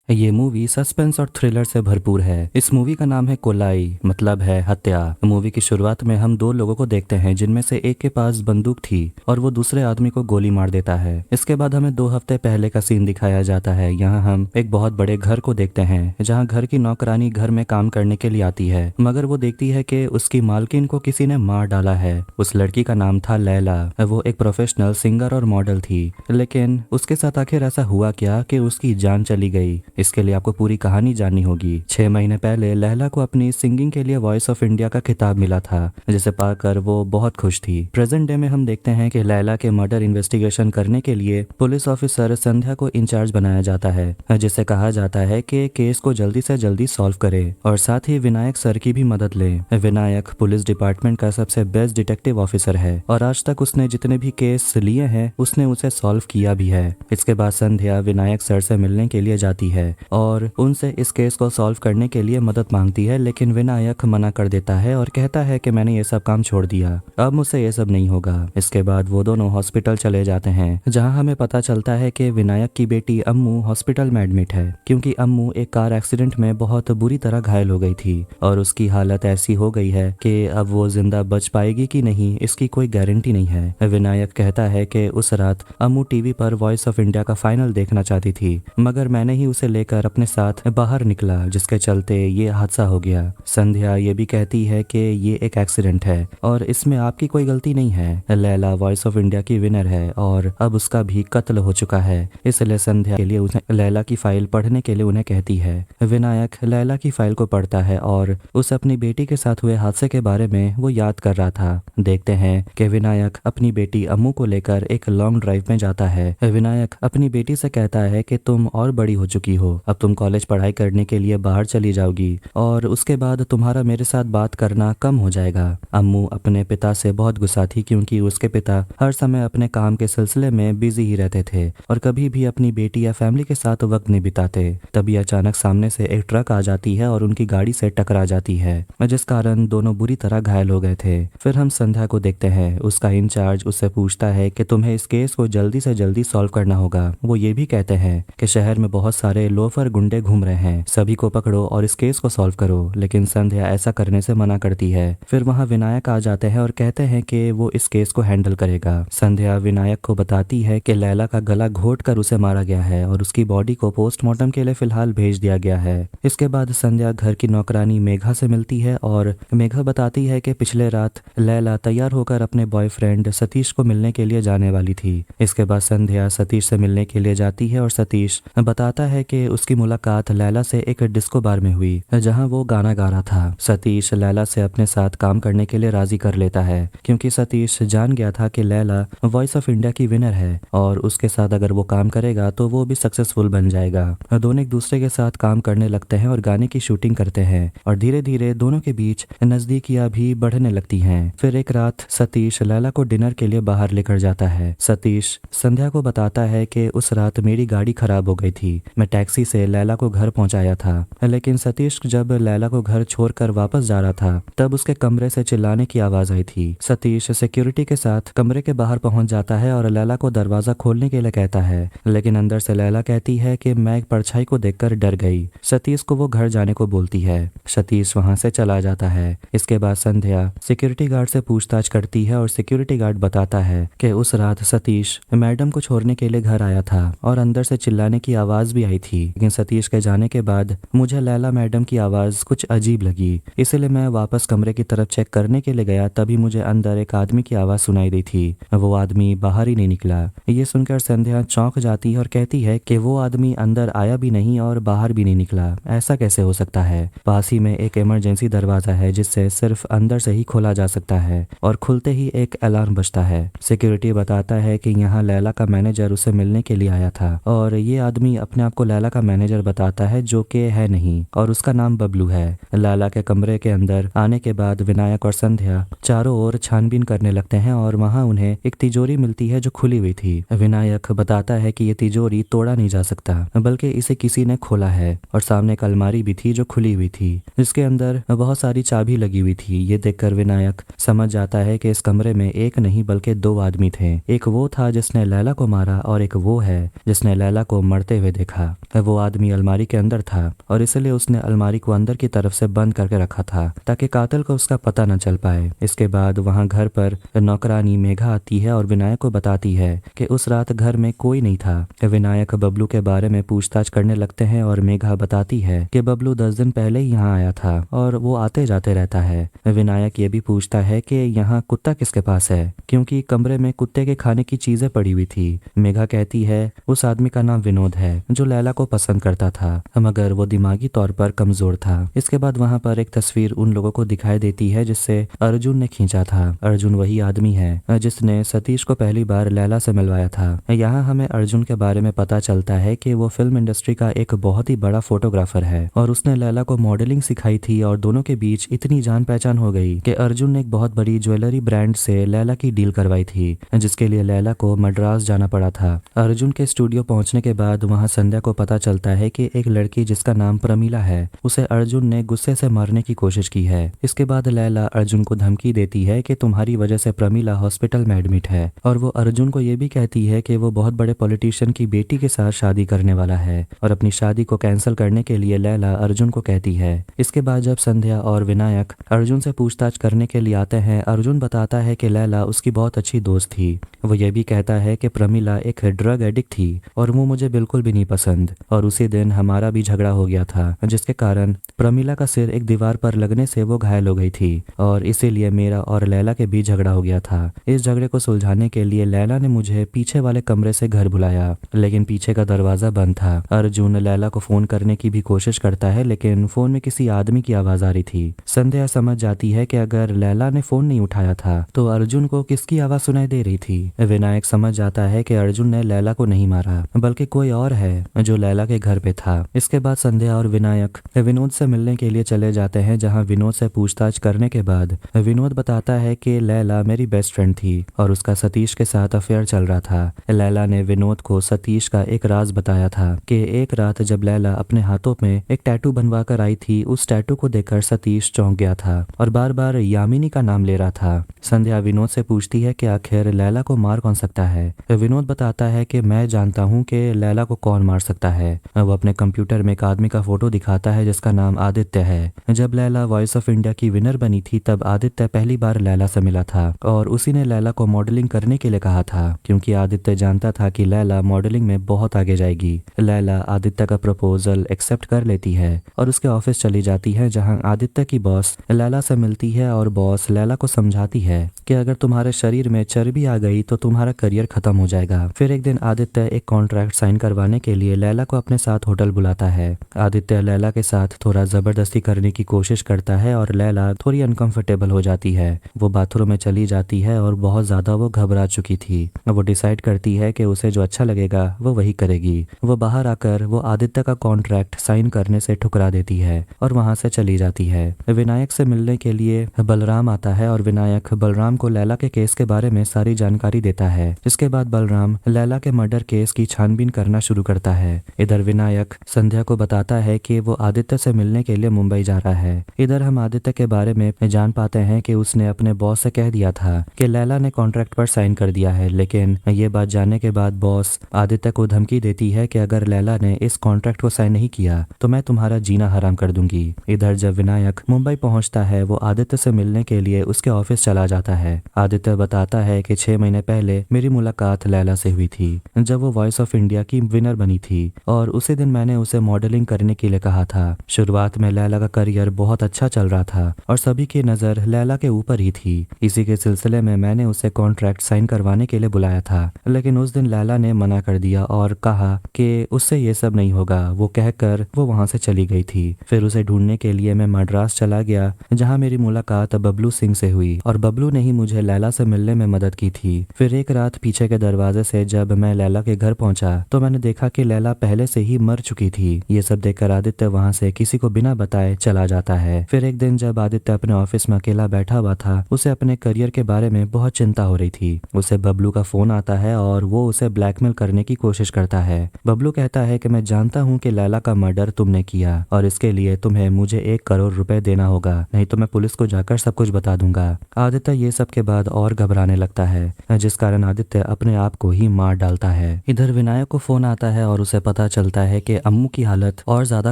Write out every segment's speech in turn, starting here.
ये movie suspense और thriller से भरपूर है। इस मूवी का नाम है कोलाई, मतलब है हत्या। मूवी की शुरुआत में हम दो लोगों को देखते हैं जिनमें से एक के पास बंदूक थी और वो दूसरे आदमी को गोली मार देता है। इसके बाद हमें 2 हफ्ते पहले का सीन दिखाया जाता है। यहाँ हम एक बहुत बड़े घर को देखते हैं जहाँ घर की नौकरानी घर में काम करने के लिए आती है, मगर वो देखती है कि उसकी मालकिन को किसी ने मार डाला है। उस लड़की का नाम था लैला। वो एक प्रोफेशनल सिंगर और मॉडल थी, लेकिन उसके साथ आखिर ऐसा हुआ क्या कि उसकी जान चली गई। इसके लिए आपको पूरी कहानी जाननी होगी। 6 महीने पहले लैला को अपनी सिंगिंग के लिए वॉइस ऑफ इंडिया का खिताब मिला था, जिसे पाकर वो बहुत खुश थी। प्रेजेंट डे में हम देखते हैं कि लैला के मर्डर इन्वेस्टिगेशन करने के लिए पुलिस ऑफिसर संध्या को इंचार्ज बनाया जाता है, जिसे कहा जाता है कि केस को जल्दी से जल्दी सॉल्व करे और साथ ही विनायक सर की भी मदद ले। विनायक पुलिस डिपार्टमेंट का सबसे बेस्ट डिटेक्टिव ऑफिसर है और आज तक उसने जितने भी केस लिए हैं उसने उसे सॉल्व किया भी है। इसके बाद संध्या विनायक सर से मिलने के लिए जाती है और उनसे इस केस को सॉल्व करने के लिए मदद मांगती है, लेकिन विनायक मना कर देता है और कहता है कि मैंने ये सब काम छोड़ दिया, अब मुझसे ये सब नहीं होगा। इसके बाद वो दोनों हॉस्पिटल चले जाते हैं, जहां हमें पता चलता है कि विनायक की बेटी अम्मू हॉस्पिटल में एडमिट है, क्योंकि अम्मू एक कार एक्सीडेंट में बहुत बुरी तरह घायल हो गई थी और उसकी हालत ऐसी हो गई है कि अब वो जिंदा बच पाएगी कि नहीं इसकी कोई गारंटी नहीं है। विनायक कहता है कि उस रात अम्मू टीवी पर वॉइस ऑफ इंडिया का फाइनल देखना चाहती थी, मगर मैंने ही उसे लेकर अपने साथ बाहर निकला, जिसके चलते ये हादसा हो गया। संध्या ये भी कहती है कि ये एक एक्सीडेंट है और इसमें आपकी कोई गलती नहीं है। लैला वॉइस ऑफ इंडिया की विनर है और अब उसका भी कत्ल हो चुका है, इसलिए संध्या के लिए उसे लैला की फाइल पढ़ने के लिए उन्हें कहती है। विनायक लैला की फाइल को पढ़ता है और उसे अपनी बेटी के साथ हुए हादसे के बारे में वो याद कर रहा था। देखते हैं कि विनायक अपनी बेटी अम्मू को लेकर एक लॉन्ग ड्राइव में जाता है। विनायक अपनी बेटी से कहता है कि तुम और बड़ी हो चुकी हो, अब तुम कॉलेज पढ़ाई करने के लिए बाहर चली जाओगी और उसके बाद तुम्हारा मेरे साथ बात करना कम हो जाएगा। अम्मू अपने पिता से बहुत गुस्सा थी, क्योंकि उसके पिता हर समय अपने काम के सिलसिले में बिजी ही रहते थे और कभी भी अपनी बेटी या फैमिली के साथ वक्त नहीं बिताते। तभी अचानक सामने से एक ट्रक आ जाती है और उनकी गाड़ी से टकरा जाती है, जिस कारण दोनों बुरी तरह घायल हो गए थे। फिर हम संध्या को देखते हैं। उसका इंचार्ज उससे पूछता है कि तुम्हें इस केस को जल्दी से जल्दी सॉल्व करना होगा। वो ये भी कहते हैं कि शहर में बहुत सारे लोफर गुंडे घूम रहे हैं, सभी को पकड़ो और इस केस को सॉल्व करो, लेकिन संध्या ऐसा करने से मना करती है। फिर वहाँ विनायक आ जाते हैं और कहते हैं कि वो इस केस को हैंडल करेगा। संध्या विनायक को बताती है कि लैला का गला घोट कर उसे मारा गया है और उसकी बॉडी को पोस्टमार्टम के लिए फिलहाल भेज दिया गया है। इसके बाद संध्या घर की नौकरानी मेघा से मिलती है और मेघा बताती है कि पिछले रात लैला तैयार होकर अपने बॉयफ्रेंड सतीश को मिलने के लिए जाने वाली थी। इसके बाद संध्या सतीश से मिलने के लिए जाती है और सतीश बताता है कि उसकी मुलाकात लैला से एक डिस्को बार में हुई, जहां वो गाना गा रहा था। सतीश लैला से अपने साथ काम करने के लिए राजी कर लेता है, क्योंकि सतीश जान गया था कि लैला वॉइस ऑफ इंडिया की विनर है और उसके साथ अगर वो काम करेगा तो वो भी सक्सेसफुल बन जाएगा। दोनों एक दूसरे के साथ काम करने लगते हैं और गाने की शूटिंग करते हैं और धीरे धीरे दोनों के बीच नजदीकियां भी बढ़ने लगती हैं। फिर एक रात सतीश लैला को डिनर के लिए बाहर लेकर जाता है। सतीश संध्या को बताता है कि उस रात मेरी गाड़ी खराब हो गई थी, मैं टैक्सी से लैला को घर पहुंचाया था, लेकिन सतीश जब लैला को घर छोड़कर वापस जा रहा था तब उसके कमरे से चिल्लाने की आवाज आई थी। सतीश सिक्योरिटी के साथ कमरे के बाहर पहुंच जाता है और लैला को दरवाजा खोलने के लिए कहता है, लेकिन अंदर से लैला कहती है कि मैं एक परछाई को देखकर डर गई। सतीश को वो घर जाने को बोलती है। सतीश वहां से चला जाता है। इसके बाद संध्या सिक्योरिटी गार्ड से पूछताछ करती है और सिक्योरिटी गार्ड बताता है कि उस रात सतीश मैडम को छोड़ने के लिए घर आया था और अंदर से चिल्लाने की आवाज भी आई थी, लेकिन सतीश के जाने के बाद मुझे लैला मैडम की आवाज कुछ अजीब लगी, इसलिए मैं वापस कमरे की तरफ चेक करने के लिए गया। तभी मुझे अंदर एक आदमी की आवाज सुनाई दी थी, वो आदमी बाहर ही नहीं निकला। ये सुनकर संध्या चौंक जाती है और कहती है कि वो आदमी अंदर आया भी नहीं और बाहर भी नहीं निकला, ऐसा कैसे हो सकता है। पास ही में एक इमरजेंसी दरवाजा है जिससे सिर्फ अंदर से ही खोला जा सकता है और खुलते ही एक अलार्म बजता है। सिक्योरिटी बताता है कि यहाँ लैला का मैनेजर उसे मिलने के लिए आया था और ये आदमी अपने आप को लैला का मैनेजर बताता है, जो कि है नहीं, और उसका नाम बबलू है। लैला के कमरे के अंदर आने के बाद विनायक और संध्या चारों ओर छानबीन करने लगते हैं और वहाँ उन्हें एक तिजोरी मिलती है जो खुली हुई थी। विनायक बताता है कि ये तिजोरी तोड़ा नहीं जा सकता, बल्कि इसे किसी ने खोला है, और सामने एक अलमारी भी थी जो खुली हुई थी, जिसके अंदर बहुत सारी चाबी लगी हुई थी। ये देखकर विनायक समझ जाता है कि इस कमरे में एक नहीं बल्कि 2 आदमी थे। एक वो था जिसने लैला को मारा और एक वो है जिसने लैला को मरते हुए देखा। वो आदमी अलमारी के अंदर था और इसलिए उसने अलमारी को अंदर की तरफ से बंद करके रखा था ताकि कातिल को उसका पता न चल पाए। इसके बाद वहां घर पर नौकरानी मेघा आती है और विनायक को बताती है कि उस रात घर में कोई नहीं था। विनायक बबलू के बारे में पूछताछ करने लगते हैं और मेघा बताती है कि बबलू 10 दिन पहले ही यहाँ आया था और वो आते जाते रहता है। विनायक ये भी पूछता है कि यहाँ कुत्ता किसके पास है, क्योंकि कमरे में कुत्ते के खाने की चीजें पड़ी हुई थी। मेघा कहती है उस आदमी का नाम विनोद है जो लैला को पसंद करता था, मगर वो दिमागी तौर पर कमजोर था। इसके बाद वहां पर एक तस्वीर उन लोगों को दिखाई देती है जिससे अर्जुन ने खींचा था। अर्जुन वही आदमी है जिसने सतीश को पहली बार लैला से मिलवाया था। यहाँ हमें अर्जुन के बारे में पता चलता है कि वो फिल्म इंडस्ट्री का एक बहुत ही बड़ा फोटोग्राफर है और उसने लैला को मॉडलिंग सिखाई थी और दोनों के बीच इतनी जान पहचान हो गई कि अर्जुन ने एक बहुत बड़ी ज्वेलरी ब्रांड से लैला की डील करवाई थी, जिसके लिए लैला को मद्रास जाना पड़ा था। अर्जुन के स्टूडियो पहुंचने के बाद वहां संध्या को पता चलता है कि एक लड़की जिसका नाम प्रमीला है उसे अर्जुन ने गुस्से से मारने की कोशिश की है। इसके बाद लैला अर्जुन को धमकी देती है कि तुम्हारी वजह से प्रमीला हॉस्पिटल में एडमिट है और वो अर्जुन को ये भी कहती है कि वो बहुत बड़े पॉलिटिशियन की बेटी के साथ शादी करने वाला है और अपनी शादी को कैंसिल करने के लिए लैला अर्जुन को कहती है। इसके बाद जब संध्या और विनायक अर्जुन से पूछताछ करने के लिए आते हैं, अर्जुन बताता है कि लैला उसकी बहुत अच्छी दोस्त थी। वो ये भी कहता है कि प्रमीला एक ड्रग एडिक्ट थी और वो मुझे बिल्कुल भी नहीं पसंद और उसी दिन हमारा भी झगड़ा हो गया था, जिसके कारण प्रमीला का सिर एक दीवार पर लगने से वो घायल हो गई थी और इसीलिए मेरा और लैला के बीच झगड़ा हो गया था। इस झगड़े को सुलझाने के लिए लैला ने मुझे पीछे वाले कमरे से घर बुलाया, लेकिन पीछे का दरवाजा बंद था। अर्जुन लैला को फोन करने की भी कोशिश करता है, लेकिन फोन में किसी आदमी की आवाज आ रही थी। संध्या समझ जाती है कि अगर लैला ने फोन नहीं उठाया था तो अर्जुन को किसकी आवाज सुनाई दे रही थी। विनायक समझ जाता है कि अर्जुन ने लैला को नहीं मारा बल्कि कोई और है जो लैला के घर पे था। इसके बाद संध्या और विनायक विनोद से मिलने के लिए चले जाते हैं, जहां विनोद से पूछताछ करने के बाद विनोद बताता है कि लैला मेरी बेस्ट फ्रेंड थी और उसका सतीश के साथ अफेयर चल रहा था। लैला ने विनोद को सतीश का एक राज बताया था कि एक रात जब लैला अपने हाथों में एक टैटू बनवा कर आई थी, उस टैटू को देखकर सतीश चौंक गया था और बार बार यामिनी का नाम ले रहा था। संध्या विनोद से पूछती है कि आखिर लैला को मार कौन सकता है। विनोद बताता है कि मैं जानता हूँ कि लैला को कौन मार सकता है। वो अपने कंप्यूटर में एक आदमी का फोटो दिखाता है जिसका नाम आदित्य है। जब लैला वॉइस ऑफ इंडिया की विनर बनी थी तब आदित्य पहली बार लैला से मिला था और उसी ने लैला को मॉडलिंग करने के लिए कहा था, क्योंकि आदित्य जानता था कि लैला मॉडलिंग में बहुत आगे जाएगी। लैला आदित्य का प्रपोजल एक्सेप्ट कर लेती है और उसके ऑफिस चली जाती है, जहां आदित्य की बॉस लैला से मिलती है और बॉस लैला को समझाती है कि अगर तुम्हारे शरीर में चर्बी आ गई तो तुम्हारा करियर खत्म हो जाएगा। फिर एक दिन आदित्य एक कॉन्ट्रैक्ट साइन करवाने के लिए लैला को अपने साथ होटल बुलाता है। आदित्य लैला के साथ थोड़ा जबरदस्ती करने की कोशिश करता है और लैला थोड़ी अनकंफर्टेबल हो जाती है। वो बाथरूम में चली जाती है और बहुत ज्यादा वो घबरा चुकी थी। वो डिसाइड करती है कि उसे जो अच्छा लगेगा वो वही करेगी। वो बाहर आकर वो आदित्य का कॉन्ट्रैक्ट साइन करने से ठुकरा देती है और वहां से चली जाती है। विनायक से मिलने के लिए बलराम आता है और विनायक बलराम को लैला के केस के बारे में सारी जानकारी देता है। इसके बाद बलराम लैला के मर्डर केस की छानबीन करना शुरू करता है। इधर विनायक संध्या को बताता है कि वो आदित्य से मिलने के लिए मुंबई जा रहा है। इधर हम आदित्य के बारे में जान पाते हैं कि उसने अपने बॉस से कह दिया था कि लैला ने कॉन्ट्रैक्ट पर साइन कर दिया है, लेकिन ये बात जानने के बाद बॉस आदित्य को धमकी देती है कि अगर लैला ने इस कॉन्ट्रैक्ट को साइन नहीं किया तो मैं तुम्हारा जीना हराम कर दूंगी। इधर जब विनायक मुंबई पहुंचता है वो आदित्य से मिलने के लिए उसके ऑफिस चला जाता है। आदित्य बताता है कि 6 महीने पहले मेरी मुलाकात लैला से हुई थी जब वो वॉइस ऑफ इंडिया की विनर बनी थी और उसी दिन मैंने उसे मॉडलिंग करने के लिए कहा था। शुरुआत में लैला का करियर बहुत अच्छा चल रहा था और सभी की नजर लैला के ऊपर ही थी। इसी के सिलसिले में मैंने उसे कॉन्ट्रैक्ट साइन करवाने के लिए बुलाया था, लेकिन उस दिन लैला ने मना कर दिया और कहा कि उससे ये सब नहीं होगा। वो कहकर वो वहां से चली गई थी। फिर उसे ढूंढने के लिए मैं मद्रास चला गया, जहां मेरी मुलाकात बबलू सिंह से हुई और बबलू ने ही मुझे लैला से मिलने में मदद की थी। फिर एक रात पीछे के दरवाजे से जब मैं लैला के घर पहुंचा तो मैंने देखा कि लैला पहले से ही मर चुकी थी। ये सब देखकर आदित्य वहां से किसी को बिना बताए चला जाता है। फिर एक दिन जब आदित्य अपने ऑफिस में अकेला बैठा हुआ था, उसे अपने करियर के बारे में बहुत चिंता हो रही थी। उसे बबलू का फोन आता है और वो उसे ब्लैकमेल करने की कोशिश करता है। बबलू कहता है कि मैं जानता हूँ कि लैला का मर्डर तुमने किया और इसके लिए तुम्हें मुझे 1 करोड़ रुपए देना होगा, नहीं तो मैं पुलिस को जाकर सब कुछ बता दूंगा। आदित्य ये सब के बाद और घबराने लगता है, जिस कारण आदित्य अपने आप को ही मार डालता है। इधर विनायक को फोन आता है और उसे पता पता चलता है कि अम्मू की हालत और ज्यादा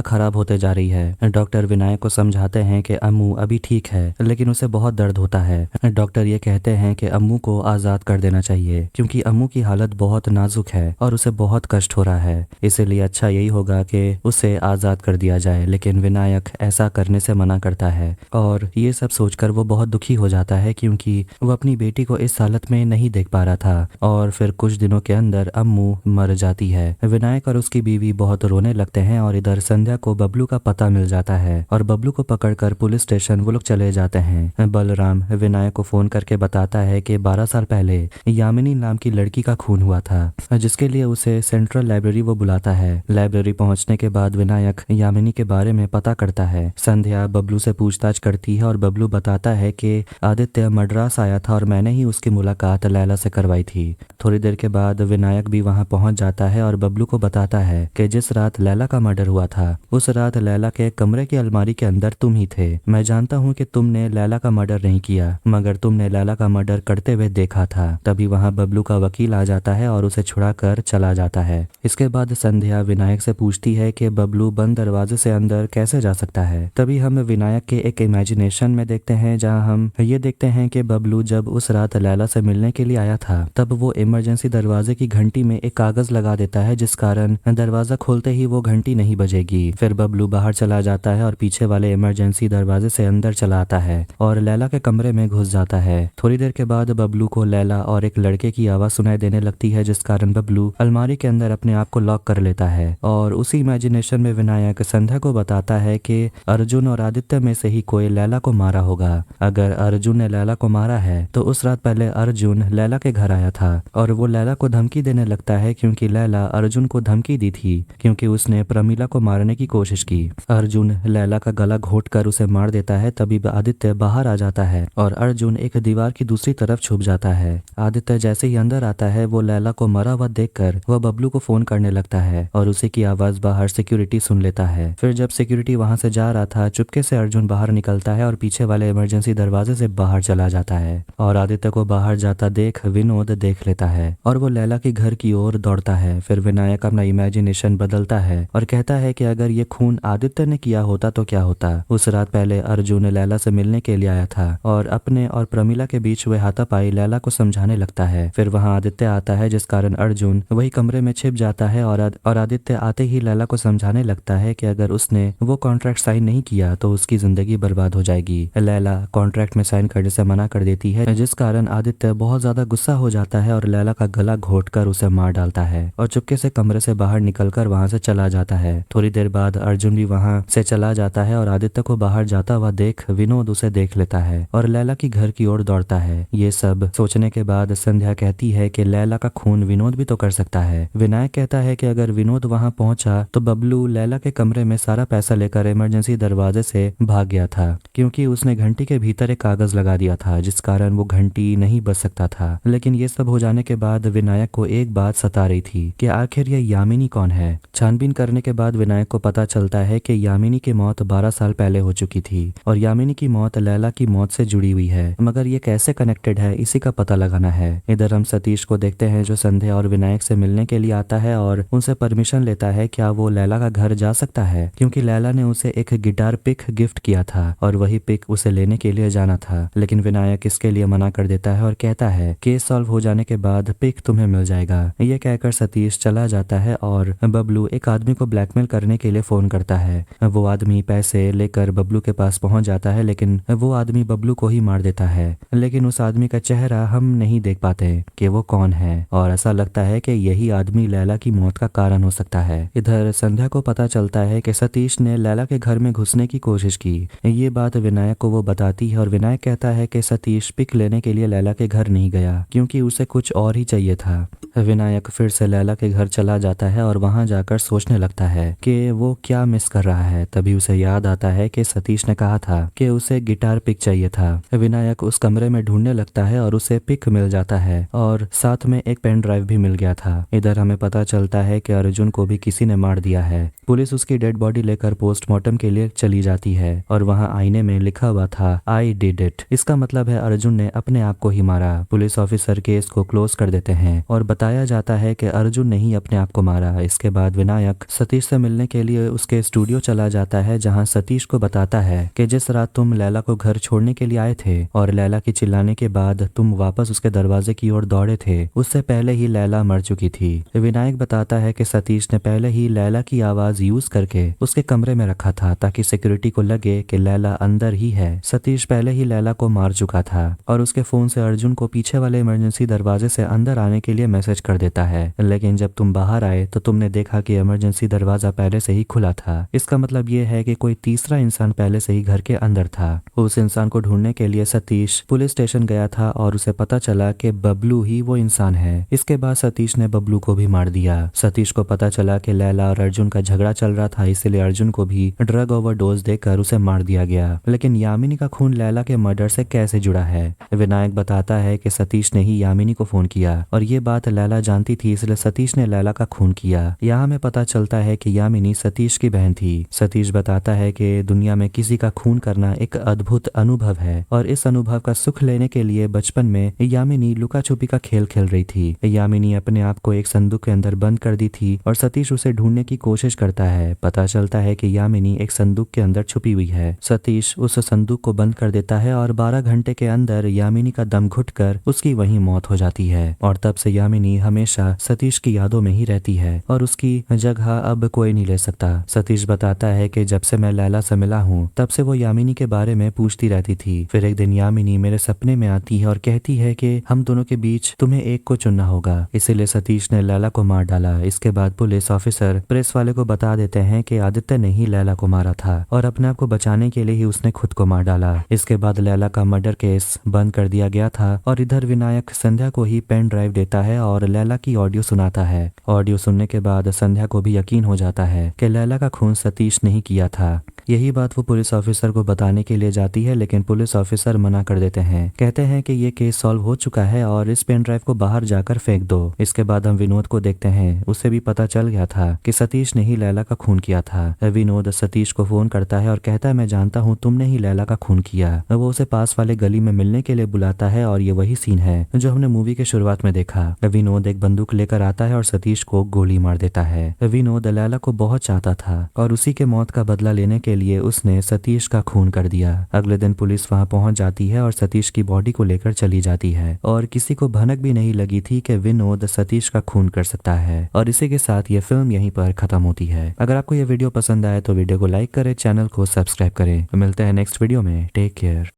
खराब होते जा रही है। डॉक्टर विनायक को समझाते हैं कि अम्मू अभी ठीक है, लेकिन उसे बहुत दर्द होता है। डॉक्टर ये कहते हैं कि अम्मू को आजाद कर देना चाहिए क्योंकि अम्मू की हालत बहुत नाजुक है और उसे बहुत कष्ट हो रहा है, इसीलिए अच्छा यही होगा कि उसे आजाद कर दिया जाए। लेकिन विनायक ऐसा करने से मना करता है और ये सब सोचकर वो बहुत दुखी हो जाता है क्योंकि वो अपनी बेटी को इस हालत में नहीं देख पा रहा था। और फिर कुछ दिनों के अंदर अम्मू मर जाती है। विनायक और उसकी बीवी बहुत रोने लगते हैं और इधर संध्या को बबलू का पता मिल जाता है और बबलू को पकड़कर पुलिस स्टेशन वो लोग चले जाते हैं। बलराम विनायक को फोन करके बताता है कि 12 साल पहले यामिनी नाम की लड़की का खून हुआ था, जिसके लिए उसे सेंट्रल लाइब्रेरी वो बुलाता है। लाइब्रेरी पहुंचने के बाद विनायक यामिनी के बारे में पता करता है। संध्या बबलू से पूछताछ करती है और बबलू बताता है कि आदित्य मद्रास आया था और मैंने ही उसकी मुलाकात लैला से करवाई थी। थोड़ी देर के बाद विनायक भी वहां पहुंच जाता है और बबलू को बताता है कि जिस रात लैला का मर्डर हुआ था उस रात लैला के कमरे की अलमारी के अंदर तुम ही थे। मैं जानता हूँ कि तुमने लैला का मर्डर नहीं किया, मगर तुमने लैला का मर्डर करते हुए देखा था। तभी वहां बबलू का वकील आ जाता है और उसे छुड़ा कर चला जाता है। इसके बाद संध्या विनायक से पूछती है कि बबलू बंद दरवाजे से अंदर कैसे जा सकता है। तभी हम विनायक के एक इमेजिनेशन में देखते हैं जहां हम ये देखते हैं कि बबलू जब उस रात लैला से मिलने के लिए आया था तब वो इमरजेंसी दरवाजे की घंटी में एक कागज लगा देता है, जिस कारण दरवाजा खोलते ही वो घंटी नहीं बजेगी। फिर बबलू बाहर चला जाता है और पीछे वाले इमरजेंसी दरवाजे से अंदर चला आता है और लैला के कमरे में घुस जाता है। थोड़ी देर के बाद बबलू को लैला और एक लड़के की आवाज सुनाई देने लगती है, जिस कारण बबलू अलमारी के अंदर अपने आप को लॉक कर लेता है। और उसी इमेजिनेशन में विनायक संध्या को बताता है कि अर्जुन और आदित्य में से ही कोई लैला को मारा होगा। अगर अर्जुन ने लैला को मारा है तो उस रात पहले अर्जुन लैला के घर आया था और वो लैला को धमकी देने लगता है क्योंकि लैला अर्जुन को धमकी दी थी क्योंकि उसने प्रमीला को मारने की कोशिश की। अर्जुन लैला का गला घोंटकर उसे मार देता है। तभी आदित्य बाहर आ जाता है और अर्जुन एक दीवार की दूसरी तरफ छुप जाता है। आदित्य जैसे ही अंदर आता है वो लैला को मरा हुआ देखकर वह बबलू को फोन करने लगता है और उसी की आवाज बाहर सिक्योरिटी सुन लेता है। फिर जब सिक्योरिटी वहां से जा रहा था चुपके से अर्जुन बाहर निकलता है और पीछे वाले इमरजेंसी दरवाजे से बाहर चला जाता है और आदित्य को बाहर जाता देख विनोद देख लेता है और वो लैला के घर की ओर दौड़ता है। फिर विनायक अपना इमेजिनेशन बदलता है और कहता है कि अगर ये खून आदित्य ने किया होता तो क्या होता। उस रात पहले अर्जुन लैला से मिलने के लिए आया था और अपने और प्रमीला के बीच हुए हाथापाई लैला को समझाने लगता है। फिर वहां आदित्य आता है, जिस कारण अर्जुन वही कमरे में छिप जाता है और आदित्य आते ही लैला को समझाने लगता है कि अगर उसने वो कॉन्ट्रैक्ट साइन नहीं किया तो उसकी जिंदगी बर्बाद हो जाएगी। लैला कॉन्ट्रैक्ट में साइन करने से मना कर देती है, जिस कारण आदित्य बहुत ज्यादा गुस्सा हो जाता है और लैला का गला घोंटकर उसे मार डालता है और चुपके से कमरे से बाहर निकलकर वहां से चला जाता है। थोड़ी देर बाद अर्जुन भी वहां से चला जाता है और आदित्य को बाहर जाता हुआ देख विनोद उसे देख लेता है और लैला की घर की ओर दौड़ता है। ये सब सोचने के बाद संध्या कहती है कि लैला का खून विनोद भी तो कर सकता है। विनायक कहता है कि अगर विनोद वहां पहुंचा तो बबलू लैला के कमरे में सारा पैसा लेकर इमरजेंसी दरवाजे से भाग गया था क्योंकि उसने घंटी के भीतर एक कागज लगा दिया था, जिस कारण वो घंटी नहीं बज सकता था। लेकिन ये सब हो जाने के बाद विनायक को एक बात सता रही थी कि आखिर ये यामिनी कौन है। छानबीन करने के बाद विनायक को पता चलता है कि यामिनी की मौत 12 साल पहले हो चुकी थी और यामिनी की मौत लैला की मौत से जुड़ी हुई है, मगर ये कैसे कनेक्टेड है इसी का पता लगाना है। इधर हम सतीश को देखते हैं जो संध्या और विनायक से मिलने के लिए आता है और उनसे परमिशन लेता है क्या वो लैला का घर जा सकता है, क्योंकि लैला ने उसे एक गिटार पिक गिफ्ट किया था और वही पिक उसे लेने के लिए जाना था। लेकिन विनायक इसके लिए मना कर देता है और कहता है केस सॉल्व हो जाने के बाद पिक तुम्हें मिल जाएगा। ये कहकर सतीश चला जाता है और बबलू एक आदमी को ब्लैकमेल करने के लिए फोन करता है। वो आदमी पैसे लेकर बबलू के पास पहुंच जाता है, लेकिन वो आदमी बबलू को ही मार देता है। लेकिन उस आदमी का चेहरा हम नहीं देख पाते कि वो कौन है और ऐसा लगता है कि यही आदमी लैला की मौत का कारण हो सकता है। इधर संध्या को पता चलता है कि सतीश ने लैला के घर में घुसने की कोशिश की। ये बात विनायक को वो बताती है और विनायक कहता है कि सतीश पिक लेने के लिए लैला के घर नहीं गया क्योंकि उसे कुछ और ही चाहिए था। विनायक फिर से लैला के घर चला जाता है और वहां जाकर सोचने लगता है कि वो क्या मिस कर रहा है। तभी उसे याद आता है कि सतीश ने कहा था कि उसे गिटार पिक चाहिए था। विनायक उस कमरे में ढूंढने लगता है और उसे पिक मिल जाता है और साथ में एक पेन ड्राइव भी मिल गया था। इधर हमें पता चलता है कि अर्जुन को भी किसी ने मार दिया है। पुलिस उसकी डेड बॉडी लेकर पोस्टमार्टम के लिए चली जाती है और वहाँ आईने में लिखा हुआ था आई डिड इट। इसका मतलब है अर्जुन ने अपने आप को ही मारा। पुलिस ऑफिसर केस को क्लोज कर देते हैं और बताया जाता है कि अर्जुन ने ही अपने आप को मारा। इसके बाद विनायक सतीश से मिलने के लिए उसके स्टूडियो चला जाता है, जहाँ सतीश को बताता है कि जिस रात तुम लैला को घर छोड़ने के लिए आए थे और लैला की चिल्लाने के बाद तुम वापस उसके दरवाजे की ओर दौड़े थे, उससे पहले ही लैला मर चुकी थी। विनायक बताता है कि सतीश ने पहले ही लैला की आवाज यूज करके उसके कमरे में रखा था ताकि सिक्योरिटी को लगे कि लैला अंदर ही है। सतीश पहले ही लैला को मार चुका था और उसके फोन से अर्जुन को पीछे वाले इमरजेंसी दरवाजे से अंदर आने के लिए मैसेज कर देता है, लेकिन जब तुम बाहर आए तो तुमने देखा कि इमरजेंसी दरवाजा पहले से ही खुला था। इसका मतलब ये है कि कोई तीसरा इंसान पहले से ही घर के अंदर था। उस इंसान को ढूंढने के लिए सतीश पुलिस स्टेशन गया था और उसे पता चला कि बबलू ही वो इंसान है। इसके बाद सतीश ने बबलू को भी मार दिया। सतीश को पता चला कि लैला और अर्जुन का झगड़ा चल रहा था, इसलिए अर्जुन को भी ड्रग ओवरडोज देकर उसे मार दिया गया। लेकिन यामिनी का खून लैला के मर्डर से कैसे जुड़ा है? विनायक बताता है कि सतीश ने ही यामिनी को फोन किया और ये बात लैला जानती थी, इसलिए सतीश ने लैला का खून किया। यहाँ हमें पता चलता है कि यामिनी सतीश की बहन थी। सतीश बताता है कि दुनिया में किसी का खून करना एक अद्भुत अनुभव है और इस अनुभव का सुख लेने के लिए बचपन में यामिनी लुका छुपी का खेल खेल रही थी। यामिनी अपने आप को एक संदूक के अंदर बंद कर दी थी और सतीश उसे ढूंढने की कोशिश करता है। पता चलता है कि यामिनी एक संदूक के अंदर छुपी हुई है। सतीश उस संदूक को बंद कर देता है और 12 घंटे के अंदर यामिनी का दम घुटकर उसकी वहीं मौत हो जाती है और तब से यामिनी हमेशा सतीश की यादों में ही रहती है और उसकी जगह अब कोई नहीं ले सकता। सतीश बताता है कि जब से मैं लैला से मिला हूँ तब से वो यामिनी के बारे में पूछती रहती थी। फिर एक दिन यामिनी मेरे सपने में आती है और कहती है कि हम दोनों के बीच तुम्हें एक को चुनना होगा। इसीलिए सतीश ने लैला को मार डाला। इसके बाद पुलिस ऑफिसर प्रेस वाले को बता देते हैं कि आदित्य ने ही लैला को मारा था और अपने आप को बचाने के लिए ही उसने खुद को मार डाला। इसके बाद लैला का मर्डर केस बंद कर दिया गया था और इधर विनायक संध्या को ही पेन ड्राइव देता है और लैला की ऑडियो सुनाता है। ऑडियो सुनने के बाद संध्या को भी यकीन हो जाता है कि लैला का खून सतीश ने ही किया था। यही बात वो पुलिस ऑफिसर को बताने के लिए जाती है, लेकिन पुलिस ऑफिसर मना कर देते हैं। कहते हैं कि ये केस सॉल्व हो चुका है और इस पेन ड्राइव को बाहर जाकर फेंक दो। इसके बाद हम विनोद को देखते हैं। उसे भी पता चल गया था कि सतीश ने ही लैला का खून किया था। विनोद सतीश को फोन करता है और कहता है मैं जानता हूँ तुमने ही लैला का खून किया। वो उसे पास वाले गली में मिलने के लिए बुलाता है और ये वही सीन है जो हमने मूवी के शुरुआत में देखा। विनोद एक बंदूक लेकर आता है और सतीश को गोली मार देता है। विनोद लैला को बहुत चाहता था और उसी के मौत का बदला लेने के लिए उसने सतीश का खून कर दिया। अगले दिन पुलिस वहां पहुंच जाती है और सतीश की बॉडी को लेकर चली जाती है और किसी को भनक भी नहीं लगी थी कि विनोद सतीश का खून कर सकता है। और इसी के साथ ये फिल्म यहीं पर खत्म होती है। अगर आपको ये वीडियो पसंद आए तो वीडियो को लाइक करें, चैनल को सब्सक्राइब करें। मिलते हैं नेक्स्ट वीडियो में। Take care.